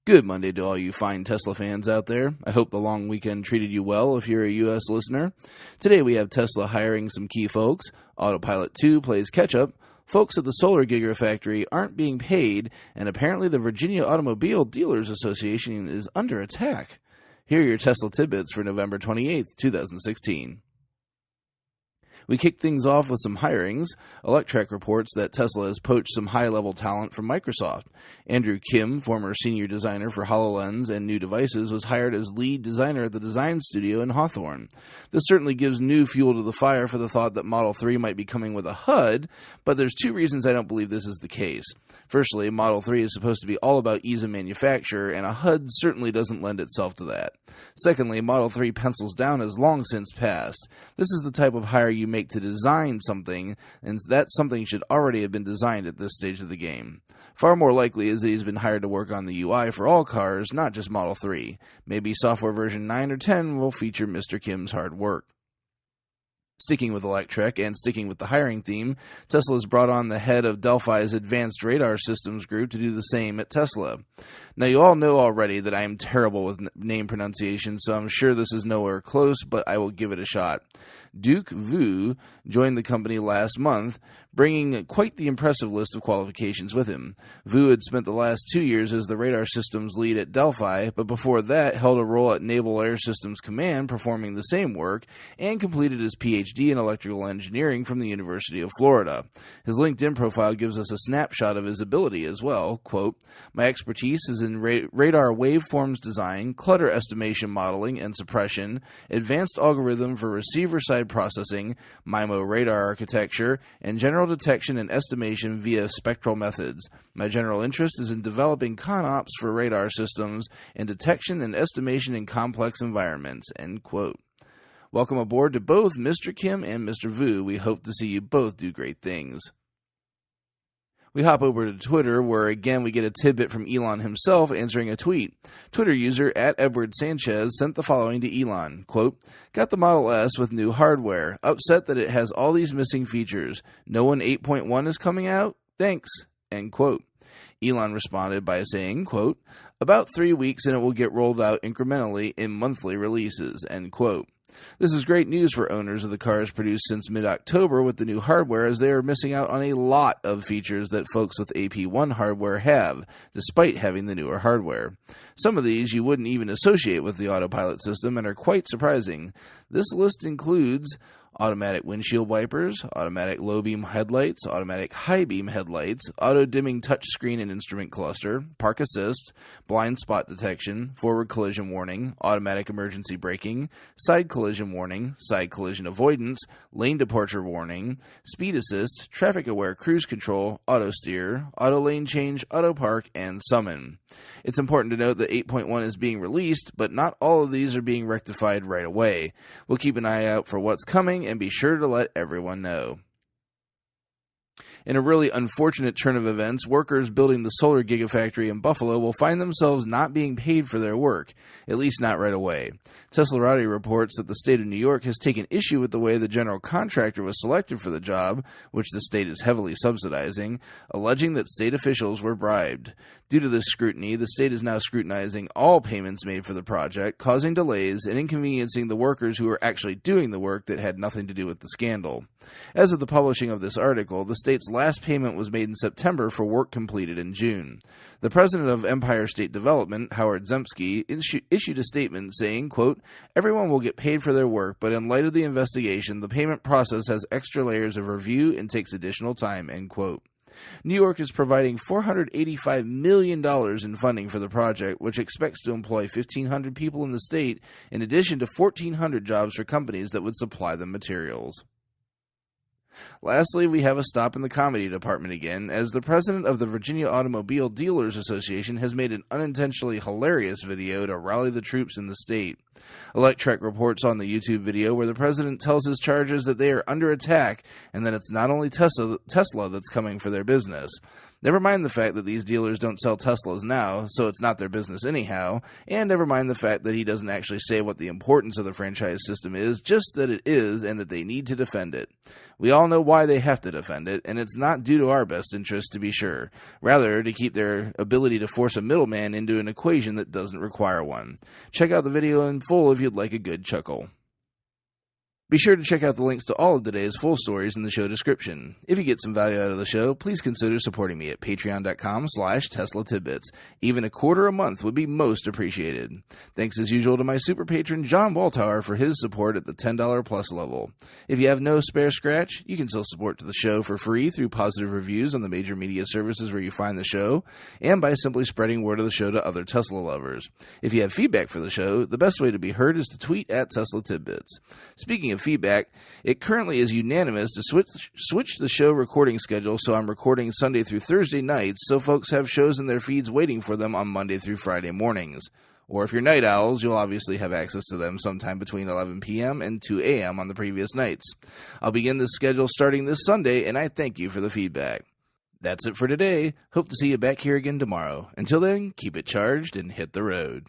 Good Monday to all you fine Tesla fans out there. I hope the long weekend treated you well if you're a U.S. listener. Today we have Tesla hiring some key folks, Autopilot 2 plays catch-up, folks at the solar Gigafactory aren't being paid, and apparently the Virginia Automobile Dealers Association is under attack. Here are your Tesla tidbits for November 28th, 2016. We kick things off with some hirings. Electrek reports that Tesla has poached some high-level talent from Microsoft. Andrew Kim, former senior designer for HoloLens and new devices, was hired as lead designer at the design studio in Hawthorne. This certainly gives new fuel to the fire for the thought that Model 3 might be coming with a HUD, but there's two reasons I don't believe this is the case. Firstly, Model 3 is supposed to be all about ease of manufacture, and a HUD certainly doesn't lend itself to that. Secondly, Model 3 pencils down has long since passed. This is the type of hire you make to design something, and that something should already have been designed at this stage of the game. Far more likely is that he's been hired to work on the UI for all cars, not just Model 3. Maybe software version 9 or 10 will feature Mr. Kim's hard work. Sticking with Electrek and sticking with the hiring theme, Tesla has brought on the head of Delphi's Advanced Radar Systems group to do the same at Tesla. Now, you all know already that I am terrible with name pronunciation, so I'm sure this is nowhere close, but I will give it a shot. Duke Vu joined the company last month, bringing quite the impressive list of qualifications with him. Vu had spent the last 2 years as the radar systems lead at Delphi, but before that held a role at Naval Air Systems Command performing the same work, and completed his PhD in electrical engineering from the University of Florida. His LinkedIn profile gives us a snapshot of his ability as well. Quote, "My expertise is in radar waveforms design, clutter estimation modeling and suppression, advanced algorithm for receiver-side processing, MIMO radar architecture, and general detection and estimation via spectral methods. My general interest is in developing ConOps for radar systems and detection and estimation in complex environments." End quote. Welcome aboard to both Mr. Kim and Mr. Vu. We hope to see you both do great things. We hop over to Twitter, where again we get a tidbit from Elon himself answering a tweet. Twitter user @EdwardSanchez sent the following to Elon, quote, "Got the Model S with new hardware. Upset that it has all these missing features. No one 8.1 is coming out? Thanks," end quote. Elon responded by saying, quote, "About 3 weeks and it will get rolled out incrementally in monthly releases," end quote. This is great news for owners of the cars produced since mid-October with the new hardware, as they are missing out on a lot of features that folks with AP1 hardware have, despite having the newer hardware. Some of these you wouldn't even associate with the Autopilot system and are quite surprising. This list includes automatic windshield wipers, automatic low-beam headlights, automatic high-beam headlights, auto-dimming touchscreen and instrument cluster, park assist, blind spot detection, forward collision warning, automatic emergency braking, side collision warning, side collision avoidance, lane departure warning, speed assist, traffic-aware cruise control, auto steer, auto lane change, auto park, and summon. It's important to note that 8.1 is being released, but not all of these are being rectified right away. We'll keep an eye out for what's coming and be sure to let everyone know. In a really unfortunate turn of events, workers building the solar Gigafactory in Buffalo will find themselves not being paid for their work, at least not right away. Teslarati reports that the state of New York has taken issue with the way the general contractor was selected for the job, which the state is heavily subsidizing, alleging that state officials were bribed. Due to this scrutiny, the state is now scrutinizing all payments made for the project, causing delays and inconveniencing the workers who are actually doing the work that had nothing to do with the scandal. As of the publishing of this article, the state's last payment was made in September for work completed in June. The president of Empire State Development, Howard Zemsky, issued a statement saying, quote, "Everyone will get paid for their work, but in light of the investigation, the payment process has extra layers of review and takes additional time," end quote. New York is providing $485 million in funding for the project, which expects to employ 1,500 people in the state, in addition to 1,400 jobs for companies that would supply the materials. Lastly, we have a stop in the comedy department again, as the president of the Virginia Automobile Dealers Association has made an unintentionally hilarious video to rally the troops in the state. Electrek reports on the YouTube video where the president tells his charges that they are under attack and that it's not only Tesla that's coming for their business. Never mind the fact that these dealers don't sell Teslas now, so it's not their business anyhow, and never mind the fact that he doesn't actually say what the importance of the franchise system is, just that it is and that they need to defend it. We all know why they have to defend it, and it's not due to our best interest to be sure, rather to keep their ability to force a middleman into an equation that doesn't require one. Check out the video in full if you'd like a good chuckle. Be sure to check out the links to all of today's full stories in the show description. If you get some value out of the show, please consider supporting me at patreon.com/Tesla Tidbits. Even $0.25 a month would be most appreciated. Thanks as usual to my super patron John Waltower for his support at the $10 plus level. If you have no spare scratch, you can still support the show for free through positive reviews on the major media services where you find the show, and by simply spreading word of the show to other Tesla lovers. If you have feedback for the show, the best way to be heard is to tweet at Tesla Tidbits. Speaking of feedback, it currently is unanimous to switch the show recording schedule, so I'm recording Sunday through Thursday nights, so folks have shows in their feeds waiting for them on Monday through Friday mornings. Or if you're night owls, you'll obviously have access to them sometime between 11 p.m. and 2 a.m. on the previous nights. I'll begin this schedule starting this Sunday, and I thank you for the feedback. That's it for today. Hope to see you back here again tomorrow. Until then, keep it charged and hit the road.